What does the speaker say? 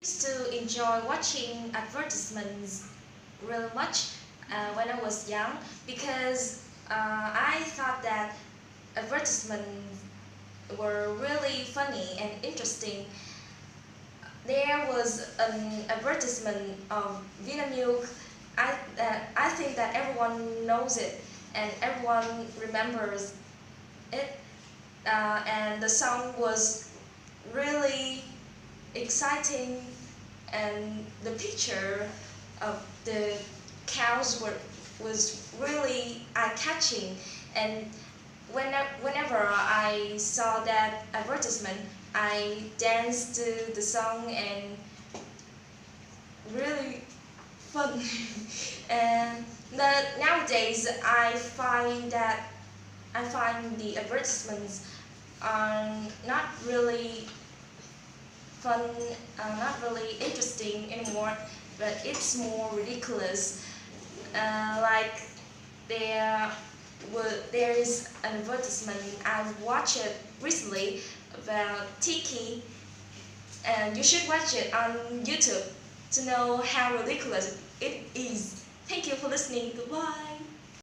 Used to enjoy watching advertisements really much when I was young because I thought that advertisements were really funny and interesting. There was an advertisement of Vina milk. I think that everyone knows it and everyone remembers it. And the song was really exciting, and the picture of the cows was really eye-catching. And whenever I saw that advertisement, I danced to the song and really fun. And nowadays I find the advertisements are not really fun, not really interesting anymore, but it's more ridiculous. Like there is an advertisement I watched it recently about Tiki, and you should watch it on YouTube to know how ridiculous it is. Thank you for listening. Goodbye.